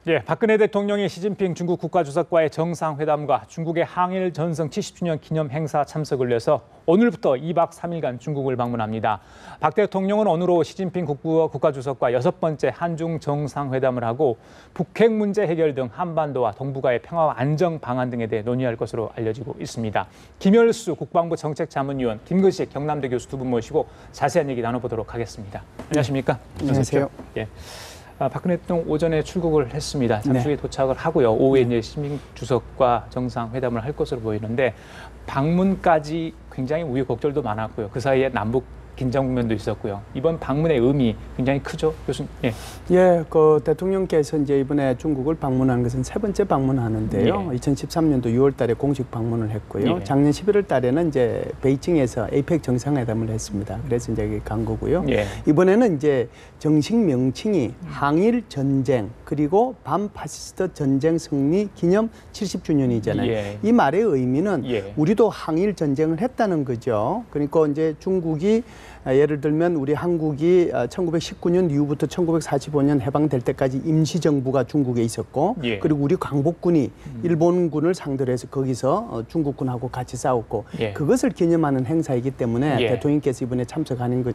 예, 박근혜 대통령이 시진핑 중국 국가주석과의 정상회담과 중국의 항일 전승 70주년 기념 행사 참석을 위해서 오늘부터 2박 3일간 중국을 방문합니다. 박 대통령은 오늘로 시진핑 국가주석과 6번째 한중 정상회담을 하고 북핵 문제 해결 등 한반도와 동북아의 평화와 안정 방안 등에 대해 논의할 것으로 알려지고 있습니다. 김열수 국방부 정책자문위원, 김근식 경남대 교수 두 분 모시고 자세한 얘기 나눠보도록 하겠습니다. 안녕하십니까? 안녕하세요. 예. 박근혜 대통령 오전에 출국을 했습니다. 잠시 후에 도착을 하고요. 오후에 이제 시진핑 주석과 정상회담을 할 것으로 보이는데 방문까지 굉장히 우여곡절도 많았고요. 그 사이에 남북 긴장 국면도 있었고요. 이번 방문의 의미 굉장히 크죠, 교수님? 예. 예, 그 대통령께서 이제 이번에 중국을 방문한 것은 세 번째 방문하는데요. 예. 2013년도 6월달에 공식 방문을 했고요. 예. 작년 11월달에는 이제 베이징에서 에이펙 정상회담을 했습니다. 그래서 이제 여기 간 거고요. 예. 이번에는 이제 정식 명칭이 항일 전쟁 그리고 반파시스트 전쟁 승리 기념 70주년이잖아요. 예. 이 말의 의미는 예. 우리도 항일 전쟁을 했다는 거죠. 그러니까 이제 중국이 예를 들면 우리 한국이 1919년 이후부터 1945년 해방될 때까지 임시정부가 중국에 있었고 예. 그리고 그리고 우리 광복군이 일본군을 상대로 해서 거기서 중국군하고 같이 싸웠고 예. 그것을 기념하는 행사이기 때문에 예. 대통령께서 이번에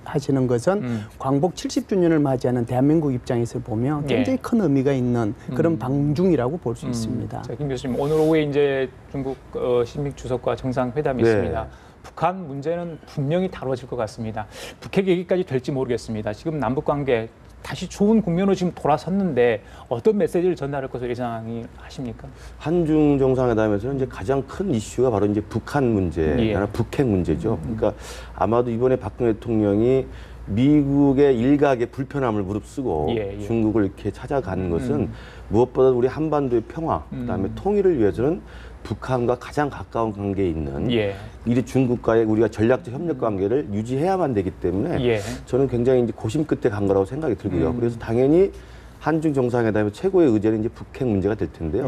하시는 것은 광복 70주년을 맞이하는 대한민국 입장에서 보면 굉장히 큰 의미가 있는 그런 방중이라고 볼 수 있습니다. 자, 김 교수님, 오늘 오후에 이제 중국 시진핑 주석과 정상회담이 있습니다. 북한 문제는 분명히 다뤄질 것 같습니다. 북핵 얘기까지 될지 모르겠습니다. 지금 남북 관계 다시 좋은 국면으로 지금 돌아섰는데 어떤 메시지를 전달할 것으로 예상이 하십니까? 한중 정상회담에서는 이제 가장 큰 이슈가 바로 이제 북한 문제, 북핵 문제죠. 그러니까 아마도 이번에 박근혜 대통령이 미국의 일각의 불편함을 무릅쓰고 중국을 이렇게 찾아가는 것은 무엇보다 우리 한반도의 평화, 그다음에 통일을 위해서는 북한과 가장 가까운 관계에 있는 이 중국과의 우리가 전략적 협력 관계를 유지해야만 되기 때문에 저는 굉장히 이제 고심 끝에 간 거라고 생각이 들고요. 그래서 당연히 한중 정상회담의 최고의 의제는 이제 북핵 문제가 될 텐데요.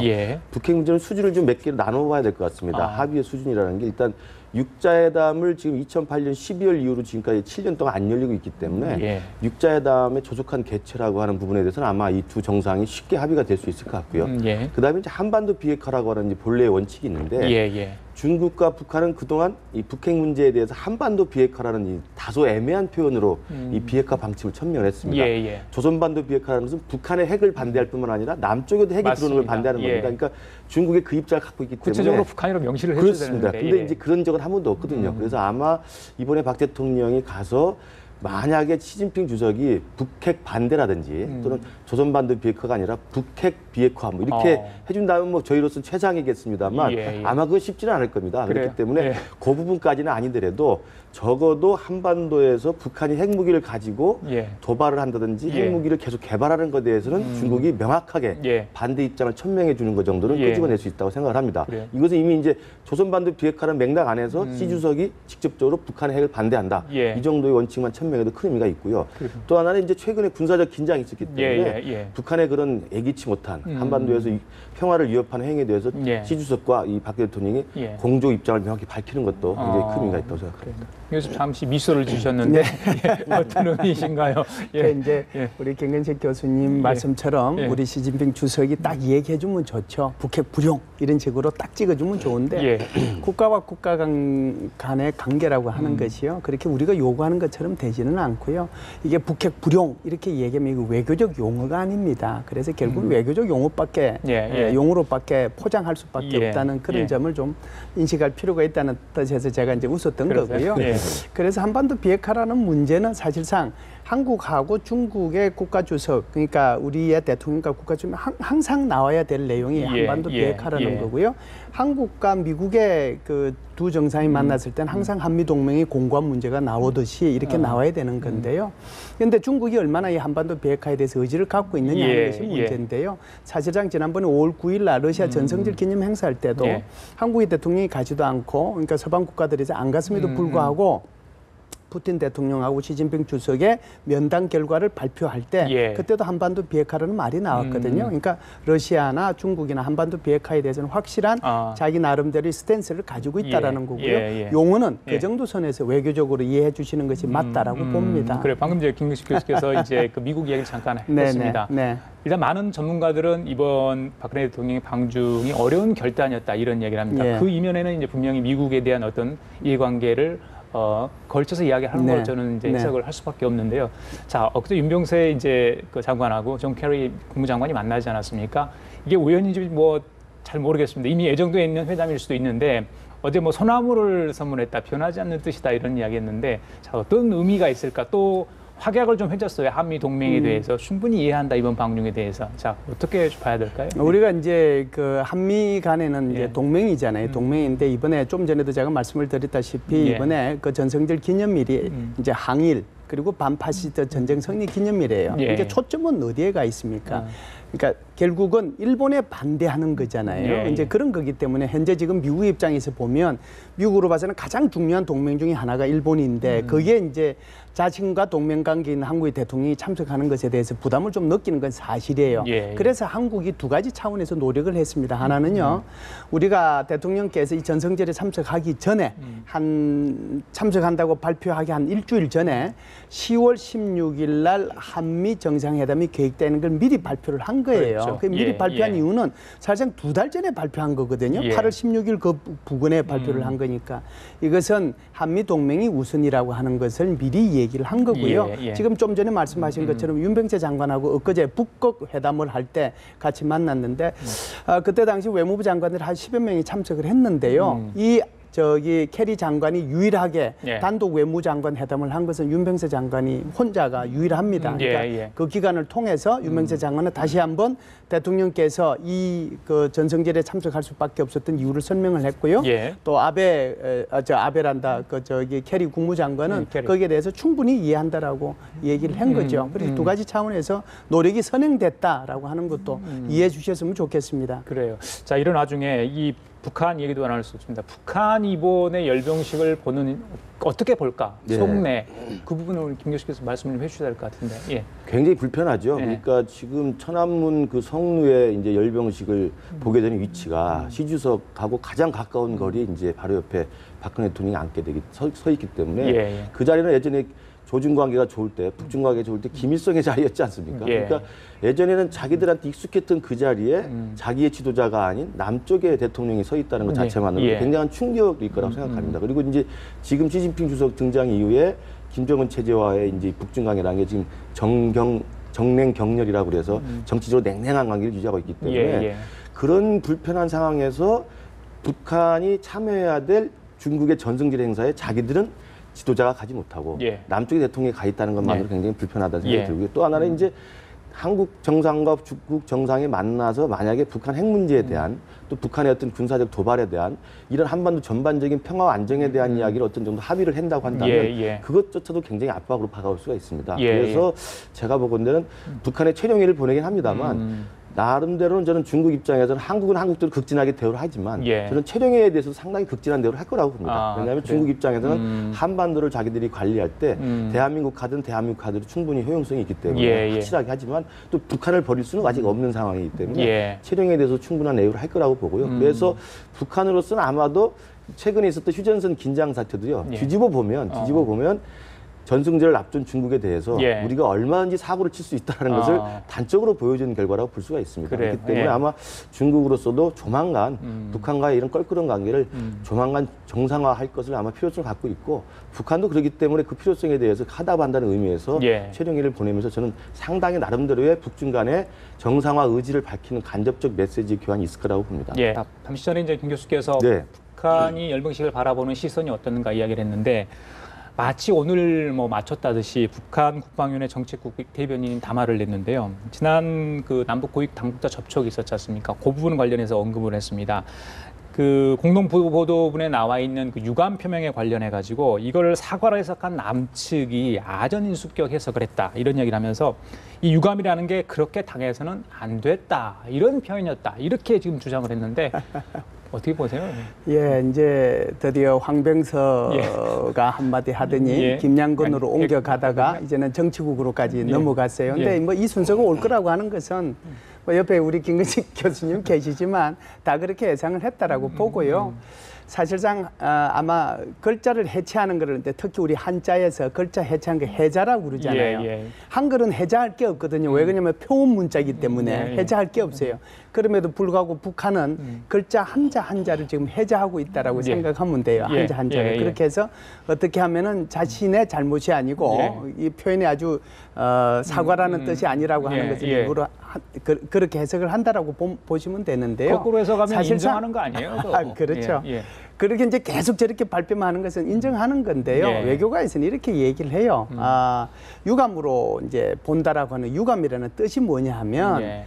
북핵 문제는 수준을 좀 몇 개로 나눠봐야 될 것 같습니다. 합의의 수준이라는 게 일단 육자회담을 지금 2008년 12월 이후로 지금까지 7년 동안 안 열리고 있기 때문에 육자회담의 조속한 개최라고 하는 부분에 대해서는 아마 이 두 정상이 쉽게 합의가 될 수 있을 것 같고요. 그다음에 이제 한반도 비핵화라고 하는 이제 본래의 원칙이 있는데 중국과 북한은 그동안 이 북핵 문제에 대해서 한반도 비핵화라는 이 다소 애매한 표현으로 이 비핵화 방침을 천명을 했습니다. 조선반도 비핵화라는 것은 북한의 핵을 반대할 뿐만 아니라 남쪽에도 핵이 들어오는 걸 반대하는 겁니다. 그러니까 중국의 그 입장을 갖고 있기 때문에 구체적으로 북한이라고 명시를 해줘야 되는데. 근데 이제 그런 적은 한 번도 없거든요. 그래서 아마 이번에 박 대통령이 가서 만약에 시진핑 주석이 북핵 반대라든지 또는 조선반도 비핵화가 아니라 북핵 비핵화 뭐 이렇게 해준다면 뭐 저희로서는 최상이겠습니다만 아마 그건 쉽지는 않을 겁니다. 그렇기 때문에 그 부분까지는 아니더라도 적어도 한반도에서 북한이 핵무기를 가지고 도발을 한다든지 핵무기를 계속 개발하는 것에 대해서는 중국이 명확하게 반대 입장을 천명해 주는 것 정도는 끄집어낼 수 있다고 생각을 합니다. 이것은 이미 이제 조선반도 비핵화라는 맥락 안에서 시 주석이 직접적으로 북한의 핵을 반대한다. 이 정도의 원칙만 천명해도 큰 의미가 있고요. 또 하나는 이제 최근에 군사적 긴장이 있었기 때문에 북한의 그런 예기치 못한 한반도에서 평화를 위협하는 행위에 대해서 시 주석과 이 박 대통령이 공조 입장을 명확히 밝히는 것도 굉장히 큰 의미가 있다고 생각합니다. 교수 잠시 미소를 주셨는데 어떤 의미이신가요? 이제 우리 김근식 교수님 말씀처럼 우리 시진핑 주석이 딱 얘기해주면 좋죠. 북핵 불용 이런 식으로 딱 찍어주면 좋은데 국가와 국가 간의 관계라고 하는 것이요. 그렇게 우리가 요구하는 것처럼 되지는 않고요. 이게 북핵 불용 이렇게 얘기하면 이거 외교적 용어가 아닙니다. 그래서 결국 외교적 용어밖에 용어로밖에 포장할 수밖에 없다는 그런 점을 좀 인식할 필요가 있다는 뜻에서 제가 이제 웃었던 거고요. 그래서 한반도 비핵화라는 문제는 사실상 한국하고 중국의 국가주석, 그러니까 우리의 대통령과 국가주석 항상 나와야 될 내용이 한반도 비핵화라는 거고요. 한국과 미국의 그 두 정상이 만났을 때는 항상 한미동맹이 공고한 문제가 나오듯이 이렇게 나와야 되는 건데요. 그런데 중국이 얼마나 이 한반도 비핵화에 대해서 의지를 갖고 있느냐 하는 것이 문제인데요. 사실상 지난번에 5월 9일 날 러시아 전성질 기념 행사할 때도 한국의 대통령이 가지도 않고 그러니까 서방 국가들이 안 갔음에도 불구하고 푸틴 대통령하고 시진핑 주석의 면담 결과를 발표할 때 그때도 한반도 비핵화라는 말이 나왔거든요. 그러니까 러시아나 중국이나 한반도 비핵화에 대해서는 확실한 자기 나름대로의 스탠스를 가지고 있다라는 거고요. 용어는 그 정도 선에서 외교적으로 이해해 주시는 것이 맞다라고 봅니다. 그래 방금 전에 김경식 교수께서 이제 그 미국 이야기를 잠깐 했습니다. 일단 많은 전문가들은 이번 박근혜 대통령의 방중이 어려운 결단이었다 이런 이야기를 합니다. 그 이면에는 이제 분명히 미국에 대한 어떤 이해관계를 걸쳐서 이야기하는 걸로 저는 이제 해석을 할 수밖에 없는데요. 자, 엊그제 윤병세 이제 그 장관하고 존 캐리 국무장관이 만나지 않았습니까? 이게 우연인지 뭐 잘 모르겠습니다. 이미 예정돼 있는 회담일 수도 있는데 어제 뭐 소나무를 선물했다, 변하지 않는 뜻이다 이런 이야기했는데 자, 어떤 의미가 있을까? 또 확약을 좀 해줬어요. 한미 동맹에 대해서 충분히 이해한다 이번 방중에 대해서. 자, 어떻게 봐야 될까요? 우리가 이제 그 한미 간에는 이제 동맹이잖아요. 동맹인데 이번에 좀 전에도 제가 말씀을 드렸다시피 이번에 그 전성절 기념일이 이제 항일 그리고 반파시스트 전쟁 승리 기념일이에요. 이게 초점은 어디에 가 있습니까? 그러니까 결국은 일본에 반대하는 거잖아요. 이제 그런 거기 때문에 현재 지금 미국 입장에서 보면 미국으로 봐서는 가장 중요한 동맹 중에 하나가 일본인데 거기에 이제 자신과 동맹 관계 있는 한국의 대통령이 참석하는 것에 대해서 부담을 좀 느끼는 건 사실이에요. 그래서 한국이 두 가지 차원에서 노력을 했습니다. 하나는요, 우리가 대통령께서 이 전성절에 참석하기 전에 참석한다고 발표하기 한 일주일 전에 10월 16일 날 한미 정상회담이 계획되는 걸 미리 발표를 한 거예요. 그렇죠. 그 미리 발표한 이유는 사실상 2달 전에 발표한 거거든요. 8월 16일 그 부근에 발표를 한 거니까 이것은 한미 동맹이 우선이라고 하는 것을 미리 얘기를 한 거고요. 지금 좀 전에 말씀하신 것처럼 윤병세 장관하고 엊그제 북극 회담을 할 때 같이 만났는데 그때 당시 외무부 장관들 한 10여 명이 참석을 했는데요. 저기 캐리 장관이 유일하게 단독 외무장관 회담을 한 것은 윤병세 장관이 혼자가 유일합니다. 그러니까 그 기간을 통해서 윤병세 장관은 다시 한번 대통령께서 이 그 전성절에 참석할 수밖에 없었던 이유를 설명을 했고요. 또 아베란다 그 저기 캐리 국무장관은 거기에 대해서 충분히 이해한다라고 얘기를 한 거죠. 그래서 두 가지 차원에서 노력이 선행됐다라고 하는 것도 이해해 주셨으면 좋겠습니다. 그래요. 자, 이런 와중에 이 북한 얘기도 안 할 수 없습니다. 북한 이번에 열병식을 보는 어떻게 볼까? 속내 그 부분을 김경식 교수 말씀을 해주셔야 될 것 같은데. 굉장히 불편하죠. 그러니까 지금 천안문 그 성루에 이제 열병식을 보게 되는 위치가 시 주석하고 가장 가까운 거리 이제 바로 옆에 박근혜 대통령이 앉게 서 있기 때문에 그 자리는 예전에 조중 관계가 좋을 때, 북중 관계가 좋을 때 김일성의 자리였지 않습니까? 그러니까 예전에는 자기들한테 익숙했던 그 자리에 자기의 지도자가 아닌 남쪽의 대통령이 서 있다는 것 자체만으로 굉장한 충격일 거라고 생각합니다. 그리고 이제 지금 시진핑 주석 등장 이후에 김정은 체제와의 이제 북중 관계라는 게 지금 정냉 격렬이라고 그래서 정치적으로 냉랭한 관계를 유지하고 있기 때문에 그런 불편한 상황에서 북한이 참여해야 될 중국의 전승질 행사에 자기들은 지도자가 가지 못하고 남쪽의 대통령이 가 있다는 것만으로 굉장히 불편하다는 생각이 들고요. 또 하나는 이제 한국 정상과 중국 정상이 만나서 만약에 북한 핵 문제에 대한 또 북한의 어떤 군사적 도발에 대한 이런 한반도 전반적인 평화와 안정에 대한 이야기를 어떤 정도 합의를 한다고 한다면 그것조차도 굉장히 압박으로 다가올 수가 있습니다. 그래서 제가 보건대는 북한의 최종회를 보내긴 합니다만 나름대로는 저는 중국 입장에서는 한국은 한국대로 극진하게 대우를 하지만 저는 최종회에 대해서 상당히 극진한 대우를 할 거라고 봅니다. 왜냐하면 중국 입장에서는 한반도를 자기들이 관리할 때 대한민국 카드는 대한민국 카드로 충분히 효용성이 있기 때문에 확실하게 하지만 또 북한을 버릴 수는 아직 없는 상황이기 때문에 최종회에 대해서 충분한 대우를 할 거라고 보고요. 그래서 북한으로서는 아마도 최근에 있었던 휴전선 긴장 사태도요. 뒤집어 보면 전승절을 앞둔 중국에 대해서 우리가 얼마든지 사고를 칠 수 있다는 것을 단적으로 보여주는 결과라고 볼 수가 있습니다. 그렇기 때문에 아마 중국으로서도 조만간 북한과의 이런 껄끄러운 관계를 조만간 정상화할 것을 아마 필요성을 갖고 있고 북한도 그렇기 때문에 그 필요성에 대해서 하답한다는 의미에서 최종회를 보내면서 저는 상당히 나름대로의 북중 간의 정상화 의지를 밝히는 간접적 메시지 교환이 있을 거라고 봅니다. 잠시 전에 이제 김 교수께서 북한이 열병식을 바라보는 시선이 어떤가 이야기를 했는데 마치 오늘 뭐 맞췄다듯이 북한 국방위원회 정책국 대변인이 담화를 냈는데요. 지난 그 남북 고위 당국자 접촉이 있었지 않습니까? 그 부분 관련해서 언급을 했습니다. 그 공동 보도본에 나와 있는 그 유감 표명에 관련해 가지고 이걸 사과로 해석한 남측이 아전인수격 해석을 했다 이런 얘기를 하면서 이 유감이라는 게 그렇게 당해서는 안 됐다 이런 표현이었다 이렇게 지금 주장을 했는데 어떻게 보세요? 예, 이제 드디어 황병서가 한마디 하더니 김양근으로 옮겨가다가 이제는 정치국으로까지 넘어갔어요. 근데 뭐 이 순서가 올 거라고 하는 것은 뭐 옆에 우리 김근식 교수님 계시지만 다 그렇게 예상을 했다라고 보고요. 사실상 아마 글자를 해체하는 거는데 특히 우리 한자에서 글자 해체한 거 해자라고 그러잖아요. 한글은 해자할 게 없거든요. 왜 그러냐면 표음 문자이기 때문에 해자할 게 없어요. 그럼에도 불구하고 북한은 글자 한자 한자를 지금 해자하고 있다라고 생각하면 돼요. 한자 한자를. 그렇게 해서 어떻게 하면은 자신의 잘못이 아니고 이 표현이 아주 사과라는 뜻이 아니라고 하는 것을 일부러 그렇게 해석을 한다라고 보시면 되는데요. 거꾸로 해석하면 인정하는 거 아니에요? 그렇죠. 그렇게 이제 계속 저렇게 발표만 하는 것은 인정하는 건데요. 외교가에서는 이렇게 얘기를 해요. 유감으로 이제 본다라고 하는 유감이라는 뜻이 뭐냐 하면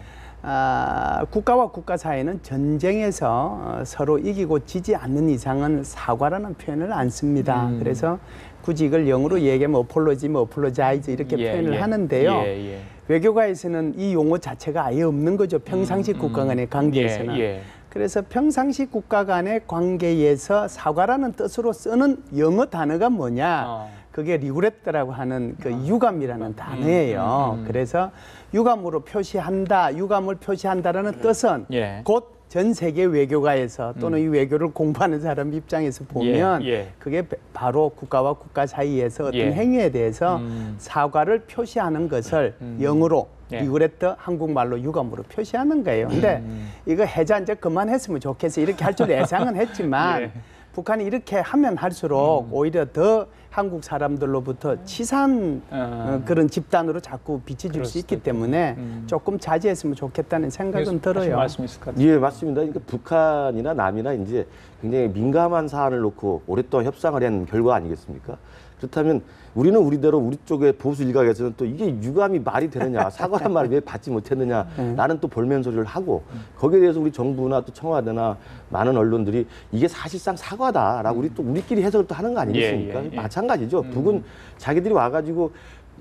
국가와 국가 사이는 전쟁에서 서로 이기고 지지 않는 이상은 사과라는 표현을 안 씁니다. 그래서 굳이 이걸 영어로 얘기하면 apologize 이렇게 표현을 하는데요. 외교가에서는 이 용어 자체가 아예 없는 거죠. 평상시 국가 간의 관계에서는. 그래서 평상시 국가 간의 관계에서 사과라는 뜻으로 쓰는 영어 단어가 뭐냐? 그게 리그레트라고 하는 그 유감이라는 단어예요. 그래서 유감으로 표시한다, 유감을 표시한다라는 뜻은 곧 전 세계 외교가에서 또는 이 외교를 공부하는 사람 입장에서 보면 그게 바로 국가와 국가 사이에서 어떤 행위에 대해서 사과를 표시하는 것을 영어로 리그레트 한국말로 유감으로 표시하는 거예요. 근데 이거 해자 이제 그만했으면 좋겠어 이렇게 할 줄 예상은 했지만 북한이 이렇게 하면 할수록 오히려 더 한국 사람들로부터 치사한 그런 집단으로 자꾸 비춰질 수 있기 때문에 조금 자제했으면 좋겠다는 생각은 들어요. 말씀 있을 것 같아요. 예, 맞습니다. 그러니까 북한이나 남이나 이제 굉장히 민감한 사안을 놓고 오랫동안 협상을 한 결과 아니겠습니까? 그렇다면 우리는 우리대로 우리 쪽의 보수 일각에서는 또 이게 유감이 말이 되느냐, 사과란 말을 왜 받지 못했느냐, 라는 또 볼멘 소리를 하고 거기에 대해서 우리 정부나 또 청와대나 많은 언론들이 이게 사실상 사과다라고 우리끼리 해석을 또 하는 거 아니겠습니까? 마찬가지죠. 북은 자기들이 와가지고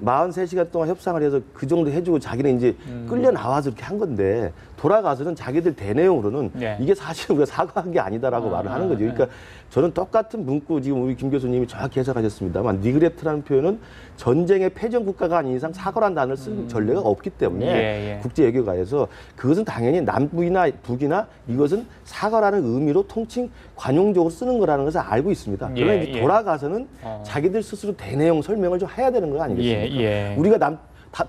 43시간 동안 협상을 해서 그 정도 해주고 자기는 이제 끌려 나와서 이렇게 한 건데 돌아가서는 자기들 대내용으로는 이게 사실 우리가 사과한 게 아니다라고 말을 하는 거죠. 그러니까 저는 똑같은 문구 지금 우리 김 교수님이 정확히 해석하셨습니다만 니그레트라는 표현은 전쟁의 패전 국가가 아닌 이상 사과라는 단어를 쓴 전례가 없기 때문에 국제 외교가에서 그것은 당연히 남북이나 북이나 이것은 사과라는 의미로 통칭 관용적으로 쓰는 거라는 것을 알고 있습니다. 그러나 이제 돌아가서는 자기들 스스로 대내용 설명을 좀 해야 되는 거 아니겠습니까? 우리가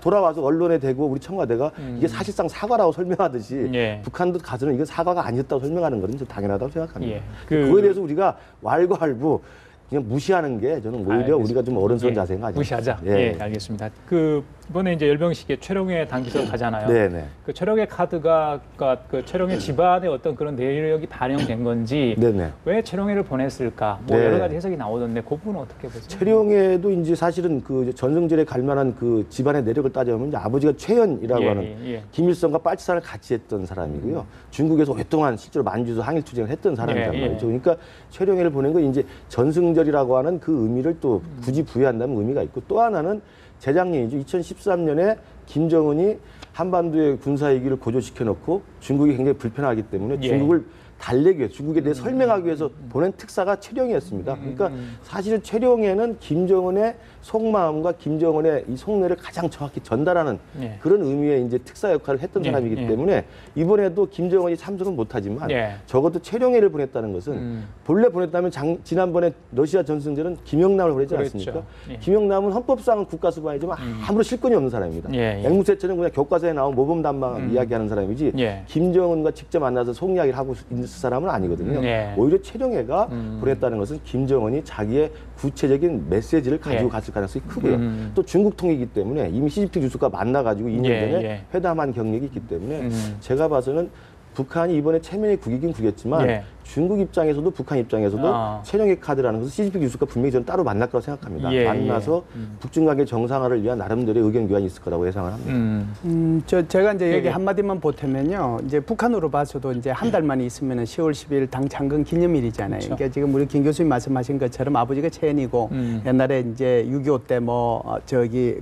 돌아와서 언론에 대고 우리 청와대가 이게 사실상 사과라고 설명하듯이 북한도 가서는 이건 사과가 아니었다고 설명하는 것은 당연하다고 생각합니다. 그거에 대해서 우리가 왈가왈부 그냥 무시하는 게 저는 오히려 알겠습니다. 우리가 좀 어른스러운 자세인 거 아니에요? 무시하자. 알겠습니다. 이번에 이제 열병식에 최룡해 당기서 가잖아요. 그 최룡해 카드가 그 최룡해 집안의 어떤 그런 내력이 반영된 건지 왜 최룡해를 보냈을까? 뭐 여러 가지 해석이 나오던데 그 부분은 어떻게 보세요? 최룡해도 이제 사실은 그 전승절에 갈 만한 그 집안의 내력을 따져보면 이제 아버지가 최연이라고 하는 김일성과 빨치산을 같이 했던 사람이고요. 중국에서 오랫동안 실제로 만주에서 항일 투쟁을 했던 사람이란 말이죠. 그러니까 최룡해를 보낸 건 이제 전승절이라고 하는 그 의미를 또 굳이 부여한다면 의미가 있고 또 하나는 재작년이죠. 2013년에 김정은이 한반도의 군사위기를 고조시켜 놓고 중국이 굉장히 불편하기 때문에 중국을 달래기 위해서 중국에 대해 설명하기 위해서 보낸 특사가 최룡해였습니다. 그러니까 사실 최룡해는 김정은의 속마음과 김정은의 이 속내를 가장 정확히 전달하는 그런 의미의 이제 특사 역할을 했던 사람이기 때문에 이번에도 김정은이 참석은 못하지만 적어도 최룡해를 보냈다는 것은 본래 보냈다면 지난번에 러시아 전승절은 김영남을 보내지 않았습니까? 김영남은 헌법상은 국가수반이지만 아무런 실권이 없는 사람입니다. 앵무새처럼 그냥 교과서에 나온 모범단방 이야기하는 사람이지 김정은과 직접 만나서 속 이야기를 하고 있는 사람은 아니거든요. 오히려 최룡해가 보냈다는 것은 김정은이 자기의 구체적인 메시지를 가지고 갔을 가능성이 크고요. 또 중국 통이기 때문에 이미 시진핑 주석과 만나가지고 2년 전에 회담한 경력이 있기 때문에 제가 봐서는 북한이 이번에 체면이 구기긴 구겼지만 중국 입장에서도 북한 입장에서도 최룡해 카드라는 것은 시진핑 주석과 분명히 저는 따로 만날 거라고 생각합니다. 만나서 북중 관계 정상화를 위한 나름대로의 의견 교환이 있을 거라고 예상을 합니다. 제가 이제 여기 한마디만 보태면요. 이제 북한으로 봐서도 이제 한 달 만에 있으면 10월 10일 당 창건 기념일이잖아요. 그러니까 지금 우리 김 교수님 말씀하신 것처럼 아버지가 최연이고 옛날에 이제 6.25 때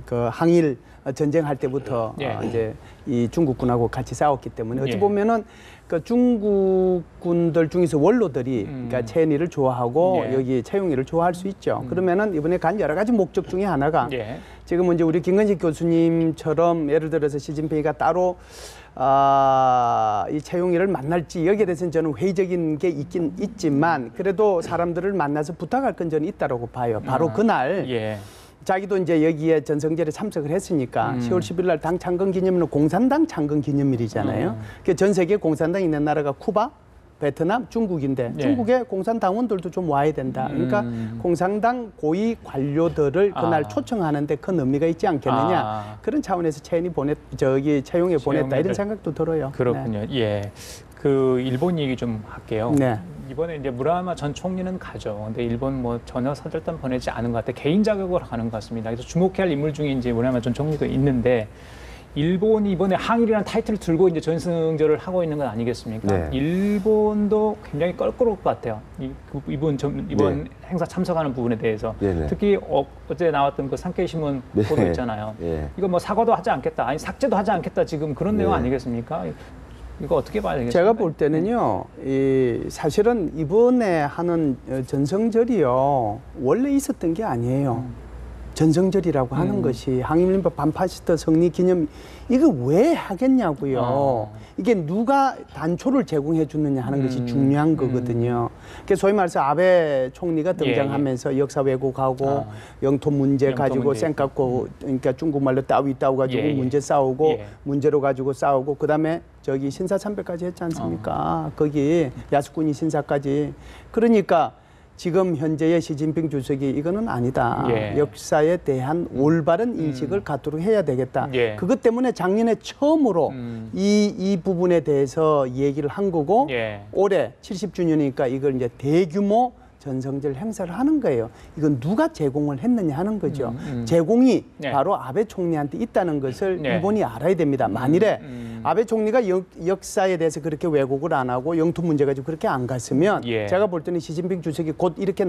그 항일 전쟁할 때부터 예. 이제 이 중국군하고 같이 싸웠기 때문에 어찌 예. 보면은 그 중국군들 중에서 원로들이 그러니까 채은이를 좋아하고 예. 여기 채용이를 좋아할 수 있죠. 그러면은 이번에 간 여러 가지 목적 중에 하나가 예. 지금 이제 우리 김건식 교수님처럼 예를 들어서 시진핑이가 따로 이 채용이를 만날지 여기에 대해서는 저는 회의적인 게 있긴 있지만 그래도 사람들을 만나서 부탁할 건 저는 있다라고 봐요. 바로 그날 예. 자기도 이제 여기에 전성절에 참석을 했으니까 10월 10일 날 당 창건 기념일은 공산당 창건 기념일이잖아요. 전 세계 공산당이 있는 나라가 쿠바, 베트남, 중국인데 예. 중국의 공산당원들도 좀 와야 된다. 그러니까 공산당 고위 관료들을 그날 초청하는데 큰 의미가 있지 않겠느냐. 그런 차원에서 채용에 보냈다 이런 생각도 들어요. 그렇군요. 네. 예. 그 일본 얘기 좀 할게요. 네. 이번에 이제 무라야마 전 총리는 가죠. 근데 일본 뭐 전혀 사절단 보내지 않은 것 같아. 개인 자격으로 가는 것 같습니다. 그래서 주목해야 할 인물 중에 이제 무라야마 전 총리도 있는데 일본이 이번에 항일이라는 타이틀을 들고 이제 전승절을 하고 있는 건 아니겠습니까? 네. 일본도 굉장히 껄끄러울 것 같아요. 이번 네. 행사 참석하는 부분에 대해서 네네. 특히 어제 나왔던 그 산케이 신문 네. 보도 있잖아요. 네. 이거 뭐 사과도 하지 않겠다, 아니 삭제도 하지 않겠다 지금 그런 네. 내용 아니겠습니까? 이거 어떻게 봐야 되겠습니까? 제가 볼 때는요, 사실은 이번에 하는 전성절이요, 원래 있었던 게 아니에요. 전성절이라고 하는 것이 항일민법 반파시스트 성리 기념, 이거 왜 하겠냐고요. 이게 누가 단초를 제공해 주느냐 하는 것이 중요한 거거든요. 그래서 소위 말해서 아베 총리가 등장하면서 역사 왜곡하고 영토 문제 가지고 쌩깎고, 그러니까 중국말로 따위 가지고 문제 싸우고 문제로 가지고 싸우고 그다음에 저기 신사참배까지 했지 않습니까? 거기 야스쿠니 신사까지. 그러니까 지금 현재의 시진핑 주석이 이거는 아니다. 역사에 대한 올바른 인식을 갖도록 해야 되겠다. 그것 때문에 작년에 처음으로 이 부분에 대해서 얘기를 한 거고 올해 70주년이니까 이걸 이제 대규모 전성절 행사를 하는 거예요. 이건 누가 제공을 했느냐 하는 거죠. 제공이 바로 아베 총리한테 있다는 것을 일본이 알아야 됩니다. 만일에 아베 총리가 역사에 대해서 그렇게 왜곡을 안 하고 영토 문제 가지고 그렇게 안 갔으면 제가 볼 때는 시진핑 주석이 곧 이렇게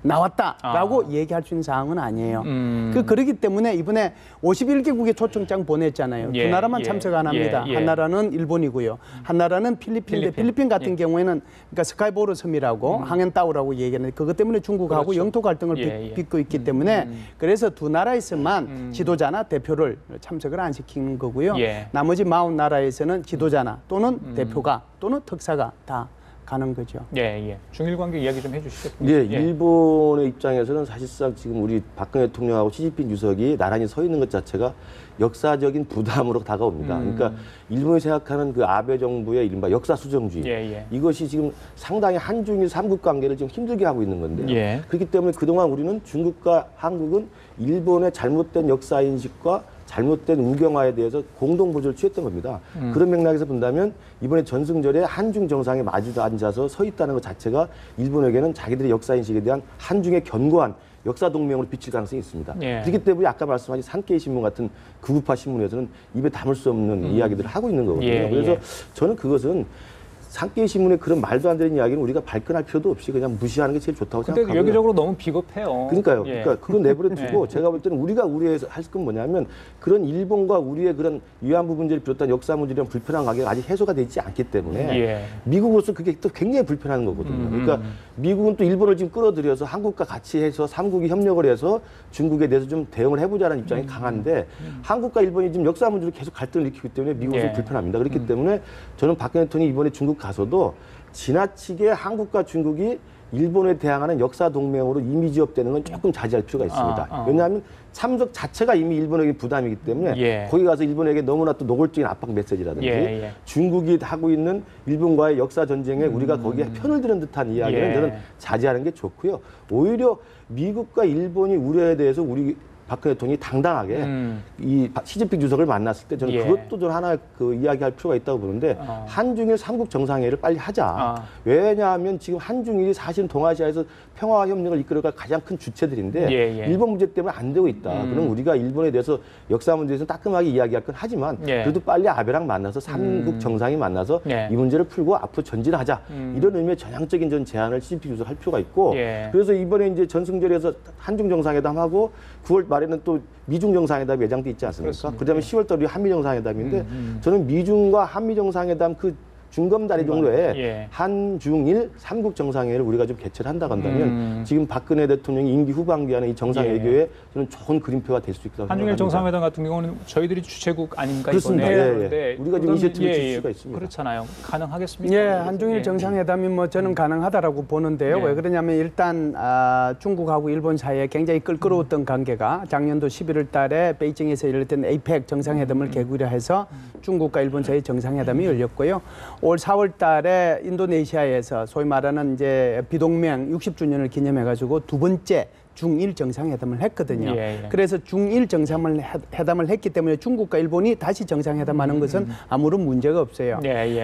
나왔다라고 얘기할 수 있는 상황은 아니에요. 그러기 때문에 이번에 51개국의 초청장 보냈잖아요. 두 나라만 참석 안 합니다. 한 나라는 일본이고요. 한 나라는 필리핀인데 필리핀 같은 경우에는 그러니까 스카이보르 섬이라고 항엔따오라고 얘기하는데 그것 때문에 중국하고 영토 갈등을 빚고 있기 때문에 그래서 두 나라에서만 지도자나 대표를 참석을 안 시키는 거고요. 나머지 40나라에서는 지도자나 또는 대표가 또는 특사가 다 가는 거죠. 중일 관계 이야기 좀 해주시죠. 일본의 입장에서는 사실상 지금 우리 박근혜 대통령하고 시진핑 주석이 나란히 서 있는 것 자체가 역사적인 부담으로 다가옵니다. 그러니까 일본이 생각하는 그 아베 정부의 이른바 역사 수정주의 이것이 지금 상당히 한중일 삼국 관계를 지금 힘들게 하고 있는 건데요. 그렇기 때문에 그동안 우리는 중국과 한국은 일본의 잘못된 역사 인식과 잘못된 우경화에 대해서 공동 보조를 취했던 겁니다. 그런 맥락에서 본다면 이번에 전승절에 한중 정상에 마주 앉아서 서 있다는 것 자체가 일본에게는 자기들의 역사 인식에 대한 한중의 견고한 역사 동맹으로 비칠 가능성이 있습니다. 그렇기 때문에 아까 말씀하신 산케이 신문 같은 극우파 신문에서는 입에 담을 수 없는 이야기들을 하고 있는 거거든요. 그래서 저는 그것은 산케이 신문의 그런 말도 안 되는 이야기는 우리가 발끈할 필요도 없이 그냥 무시하는 게 제일 좋다고 생각하고요. 근데 여기적으로 너무 비겁해요. 그러니까요. 그러니까 그건 내버려 두고 제가 볼 때는 우리가 우리에서 할 건 뭐냐면 그런 일본과 우리의 그런 위안부 문제를 비롯한 역사 문제랑 불편한 관계가 아직 해소가 되지 않기 때문에 미국으로서 그게 또 굉장히 불편한 거거든요. 그러니까 미국은 또 일본을 지금 끌어들여서 한국과 같이 해서 삼국이 협력을 해서 중국에 대해서 좀 대응을 해보자는 입장이 강한데 한국과 일본이 지금 역사 문제로 계속 갈등을 일으키기 때문에 미국은 불편합니다. 그렇기 때문에 저는 박근혜 대통령이 이번에 중국 가서도 지나치게 한국과 중국이 일본에 대항하는 역사 동맹으로 이미지업되는 건 조금 자제할 필요가 있습니다. 왜냐하면 참석 자체가 이미 일본에게 부담이기 때문에 거기 가서 일본에게 너무나 또 노골적인 압박 메시지라든지 중국이 하고 있는 일본과의 역사 전쟁에 우리가 거기에 편을 드는 듯한 이야기는 저는 자제하는 게 좋고요. 오히려 미국과 일본이 우려에 대해서 우리 박근혜 대통령이 당당하게 이 시진핑 주석을 만났을 때 저는 그것도 좀 하나 그 이야기할 필요가 있다고 보는데 한중일 삼국 정상회의를 빨리 하자. 왜냐하면 지금 한중일이 사실은 동아시아에서 평화와 협력을 이끌어갈 가장 큰 주체들인데 일본 문제 때문에 안 되고 있다. 그럼 우리가 일본에 대해서 역사 문제에서 따끔하게 이야기할 건 하지만 그래도 빨리 아베랑 만나서 삼국 정상이 만나서 이 문제를 풀고 앞으로 전진하자. 이런 의미의 전향적인 전 제안을 시진핑 주석 할 필요가 있고 그래서 이번에 이제 전승절에서 한중 정상회담하고 9월 말에는 또 미중 정상회담이 예정돼 있지 않습니까? 그렇습니다. 그다음에 10월 달이 한미 정상회담인데 저는 미중과 한미 정상회담 그 중검다리 정도에 한중일 삼국 정상회의를 우리가 좀 개최를 한다고 한다면 지금 박근혜 대통령이 임기 후반기에 하는 이 정상 외교에 저는 좋은 그림표가 될 수 있다고 한중일 생각합니다. 정상회담 같은 경우는 저희들이 주최국 아닙니까? 그렇습니다. 이번에. 예. 우리가 지금 이니셔티브를 줄 수가 있습니다. 그렇잖아요. 가능하겠습니까? 예, 한중일 정상회담이 뭐 저는 가능하다라고 보는데요. 왜 그러냐면 일단 중국하고 일본 사이에 굉장히 끌끄러웠던 관계가 작년도 11월 달에 베이징에서 열렸던 에이펙 정상회담을 계기로 해서 중국과 일본 사이 정상회담이 열렸고요. 올 4월 달에 인도네시아에서 소위 말하는 이제 비동맹 60주년을 기념해가지고 두 번째 중일 정상회담을 했거든요. 그래서 중일 정상회담을 했기 때문에 중국과 일본이 다시 정상회담하는 것은 아무런 문제가 없어요.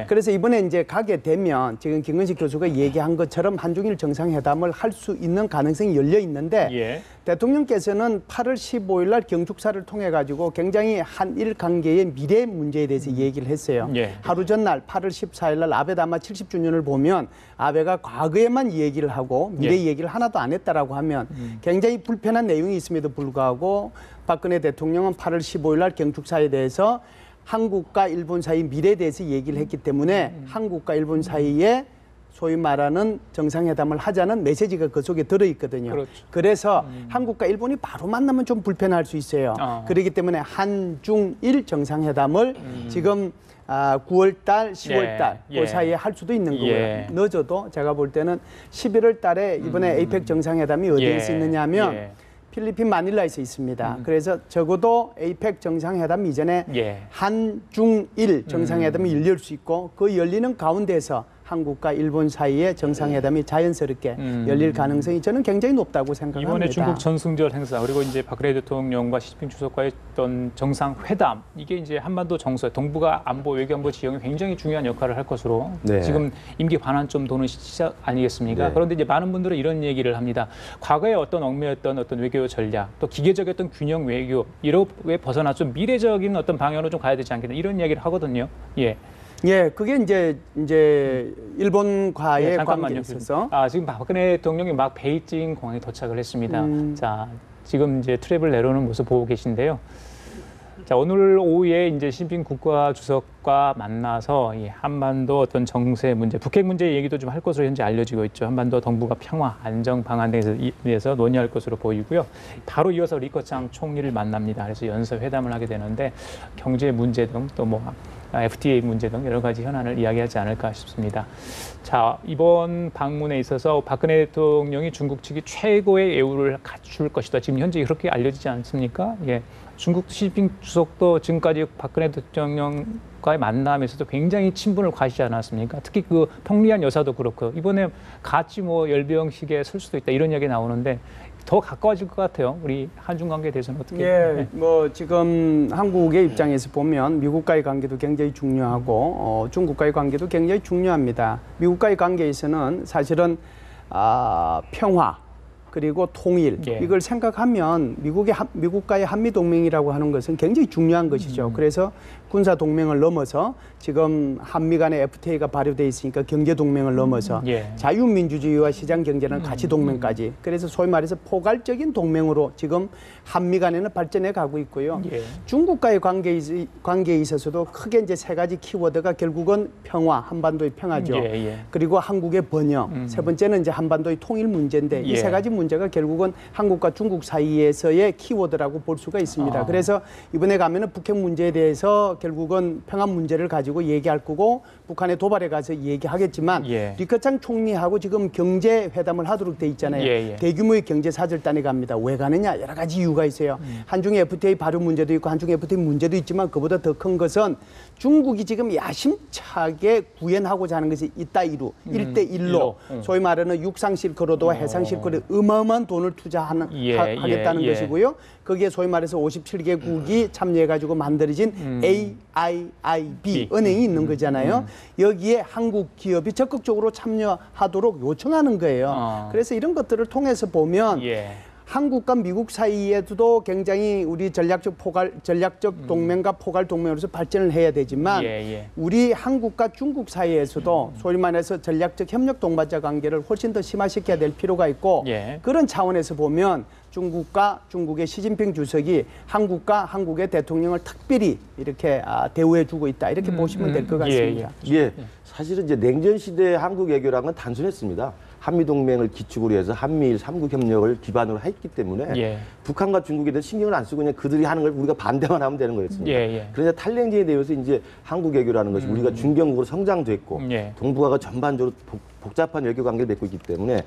그래서 이번에 이제 가게 되면 지금 김근식 교수가 얘기한 것처럼 한중일 정상회담을 할 수 있는 가능성이 열려 있는데 대통령께서는 8월 15일 날 경축사를 통해 가지고 굉장히 한일 관계의 미래 문제에 대해서 얘기를 했어요. 하루 전날 8월 14일 날 아베 담화 70주년을 보면 아베가 과거에만 얘기를 하고 미래 얘기를 하나도 안 했다라고 하면 굉장히 불편한 내용이 있음에도 불구하고 박근혜 대통령은 8월 15일 날 경축사에 대해서 한국과 일본 사이 미래에 대해서 얘기를 했기 때문에 한국과 일본 사이에 소위 말하는 정상회담을 하자는 메시지가 그 속에 들어있거든요. 그래서 한국과 일본이 바로 만나면 좀 불편할 수 있어요. 그렇기 때문에 한중일 정상회담을 지금 9월 달, 10월 달 그 사이에 할 수도 있는 거고요. 늦어도 제가 볼 때는 11월 달에 이번에 에이펙 정상회담이 어디에 있느냐 하면 필리핀 마닐라에서 있습니다. 그래서 적어도 에이펙 정상회담 이전에 한중일 정상회담이 열릴 수 있고 그 열리는 가운데서 한국과 일본 사이의 정상회담이 자연스럽게 열릴 가능성이 저는 굉장히 높다고 생각합니다. 이번에 중국 전승절 행사 그리고 이제 박근혜 대통령과 시진핑 주석과의 어떤 정상회담 이게 이제 한반도 정서, 동북아 안보, 외교안보 지형이 굉장히 중요한 역할을 할 것으로 지금 임기 반환점 도는 시작 아니겠습니까? 그런데 이제 많은 분들은 이런 얘기를 합니다. 과거에 어떤 얽매였던 어떤 외교 전략, 또 기계적이었던 균형 외교 이렇게 벗어나 좀 미래적인 어떤 방향으로 좀 가야 되지 않겠나 이런 이야기를 하거든요. 그게 이제 일본과의 관계에 있어서 지금 박근혜 대통령이 막 베이징 공항에 도착을 했습니다. 자, 지금 이제 트랩을 내려오는 모습 보고 계신데요. 자, 오늘 오후에 이제 시진핑 국가주석과 만나서 이 한반도 어떤 정세 문제, 북핵 문제 얘기도 좀 할 것으로 현재 알려지고 있죠. 한반도 동북아 평화 안정 방안 등에 대해서 논의할 것으로 보이고요. 바로 이어서 리커창 총리를 만납니다. 그래서 연서 회담을 하게 되는데 경제 문제 등 또 뭐 FTA 문제 등 여러 가지 현안을 이야기하지 않을까 싶습니다. 자, 이번 방문에 있어서 박근혜 대통령이 중국 측이 최고의 예우를 갖출 것이다. 지금 현재 그렇게 알려지지 않습니까? 중국 시진핑 주석도 지금까지 박근혜 대통령과의 만남에서도 굉장히 친분을 과시지 않았습니까? 특히 그 평리한 여사도 그렇고 이번에 같이 뭐 열병식에 설 수도 있다 이런 이야기 나오는데 더 가까워질 것 같아요. 우리 한중 관계에 대해서는 어떻게? 뭐 지금 한국의 입장에서 보면 미국과의 관계도 굉장히 중요하고 중국과의 관계도 굉장히 중요합니다. 미국과의 관계에서는 사실은 평화 그리고 통일 이걸 생각하면 미국과의 한미 동맹이라고 하는 것은 굉장히 중요한 것이죠. 그래서 군사 동맹을 넘어서 지금 한미 간의 FTA가 발효돼 있으니까 경제 동맹을 넘어서 자유민주주의와 시장 경제는 가치 동맹까지. 그래서 소위 말해서 포괄적인 동맹으로 지금 한미 간에는 발전해 가고 있고요. 중국과의 관계에 있어서도 크게 이제 세 가지 키워드가 결국은 평화, 한반도의 평화죠. 그리고 한국의 번영. 세 번째는 이제 한반도의 통일 문제인데 이 세 가지 문제가 결국은 한국과 중국 사이에서의 키워드라고 볼 수가 있습니다. 그래서 이번에 가면은 북핵 문제에 대해서 결국은 평화 문제를 가지고 얘기할 거고 북한의 도발에 가서 얘기하겠지만 리커창 총리하고 지금 경제 회담을 하도록 돼 있잖아요. 대규모의 경제 사절단이 갑니다. 왜 가느냐? 여러 가지 이유가 있어요. 한중의 FTA 발효 문제도 있고 한중의 FTA 문제도 있지만 그보다 더 큰 것은 중국이 지금 야심차게 구현하고자 하는 것이 이따이루, 1대1로 소위 말하는 육상 실크로드와 해상 실크로드 어마어마한 돈을 투자하겠다는 것이고요. 거기에 소위 말해서 57개국이 참여해가지고 만들어진 AIIB 은행이 있는 거잖아요. 여기에 한국 기업이 적극적으로 참여하도록 요청하는 거예요. 그래서 이런 것들을 통해서 보면 한국과 미국 사이에도 굉장히 우리 전략적 동맹과 포괄 동맹으로서 발전을 해야 되지만 우리 한국과 중국 사이에서도 소위 말해서 전략적 협력 동반자 관계를 훨씬 더 심화시켜야 될 필요가 있고 그런 차원에서 보면 중국과 중국의 시진핑 주석이 한국과 한국의 대통령을 특별히 이렇게 대우해주고 있다 이렇게 보시면 될 것 같습니다. 사실은 이제 냉전 시대의 한국 외교라는 건 단순했습니다. 한미동맹을 기축으로 해서 한미일 삼국 협력을 기반으로 했기 때문에 북한과 중국에 대해서 신경을 안 쓰고 그냥 그들이 하는 걸 우리가 반대만 하면 되는 거였습니다. 그러나 탈냉전에 대해서 이제 한국 외교라는 것이 우리가 중견국으로 성장됐고 동북아가 전반적으로 복잡한 외교 관계를 맺고 있기 때문에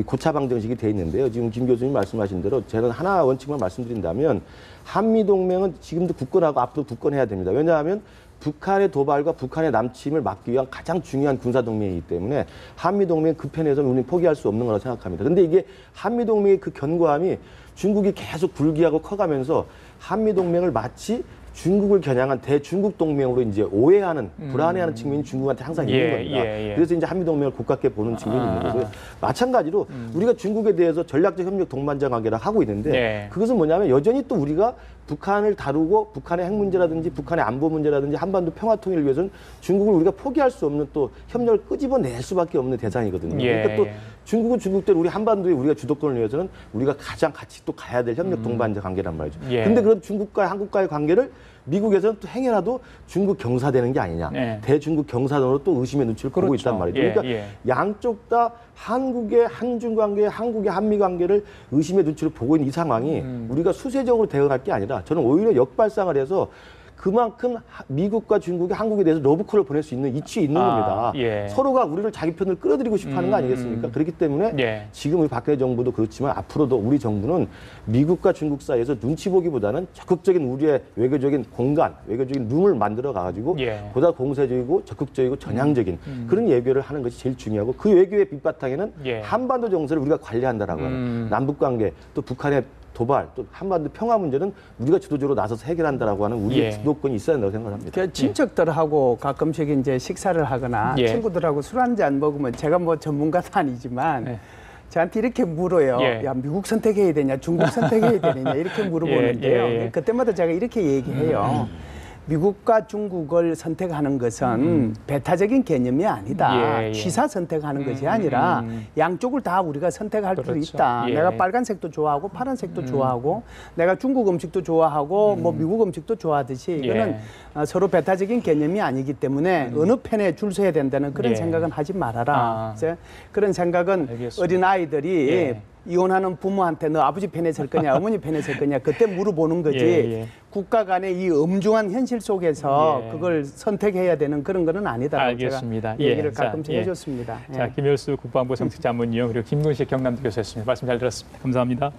고차방 정식이 돼 있는데요. 지금 김 교수님 말씀하신 대로 제가 하나 원칙만 말씀드린다면 한미동맹은 지금도 굳건하고 앞으로 굳건해야 됩니다. 왜냐하면 북한의 도발과 북한의 남침을 막기 위한 가장 중요한 군사동맹이기 때문에 한미동맹 그 편에서는 우리는 포기할 수 없는 거라고 생각합니다. 그런데 이게 한미동맹의 그 견고함이 중국이 계속 불기하고 커가면서 한미동맹을 마치 중국을 겨냥한 대중국 동맹으로 이제 오해하는 불안해하는 측면이 중국한테 항상 있는 겁니다. 그래서 이제 한미동맹을 고깝게 보는 측면이 있는 거고요. 마찬가지로 우리가 중국에 대해서 전략적 협력 동반자 관계를 하고 있는데 그것은 뭐냐면 여전히 또 우리가 북한을 다루고 북한의 핵 문제라든지 북한의 안보 문제라든지 한반도 평화 통일을 위해서는 중국을 우리가 포기할 수 없는 또 협력을 끄집어낼 수밖에 없는 대상이거든요. 그러니까 또 중국은 중국대로 우리 한반도에 우리가 주도권을 위해서는 우리가 가장 같이 또 가야 될 협력 동반자 관계란 말이죠. 그런데 그런 중국과 한국과의 관계를 미국에서는 또 행여라도 중국 경사되는 게 아니냐. 대중국 경사론으로 또 의심의 눈치를 보고 있단 말이죠. 그러니까 양쪽 다 한국의 한중 관계, 한국의 한미 관계를 의심의 눈치를 보고 있는 이 상황이 우리가 수세적으로 대응할 게 아니라 저는 오히려 역발상을 해서 그만큼 미국과 중국이 한국에 대해서 러브콜을 보낼 수 있는 이치에 있는 겁니다. 서로가 우리를 자기 편을 끌어들이고 싶어하는 거 아니겠습니까? 그렇기 때문에 지금 우리 박근혜 정부도 그렇지만 앞으로도 우리 정부는 미국과 중국 사이에서 눈치 보기보다는 적극적인 우리의 외교적인 공간, 외교적인 룸을 만들어 가지고 보다 공세적이고 적극적이고 전향적인 그런 외교를 하는 것이 제일 중요하고 그 외교의 밑바탕에는 한반도 정세를 우리가 관리한다라고 하는 남북관계 또 북한의 도발, 또 한반도 평화 문제는 우리가 주도적으로 나서서 해결한다라고 하는 우리의 주도권이 있어야 된다고 생각합니다. 그 친척들하고 가끔씩 이제 식사를 하거나 친구들하고 술 한 잔 먹으면 제가 뭐 전문가도 아니지만 저한테 이렇게 물어요. 야, 미국 선택해야 되냐, 중국 선택해야 되느냐 이렇게 물어보는데요. 그때마다 제가 이렇게 얘기해요. 미국과 중국을 선택하는 것은 배타적인 개념이 아니다. 취사 선택하는 것이 아니라 양쪽을 다 우리가 선택할 수 있다. 내가 빨간색도 좋아하고 파란색도 좋아하고 내가 중국 음식도 좋아하고 뭐 미국 음식도 좋아하듯이 이거는 서로 배타적인 개념이 아니기 때문에 어느 편에 줄 서야 된다는 그런 생각은 하지 말아라. 그런 생각은 어린아이들이 이혼하는 부모한테 너 아버지 편에 설 거냐 어머니 편에 설 거냐 그때 물어보는 거지 국가 간의 이 엄중한 현실 속에서 그걸 선택해야 되는 그런 거는 아니다라고 알겠습니다. 제가 얘기를 가끔씩 해줬습니다. 자, 김열수 국방부 정책자문위원 그리고 김근식 경남도 교수였습니다. 말씀 잘 들었습니다. 감사합니다.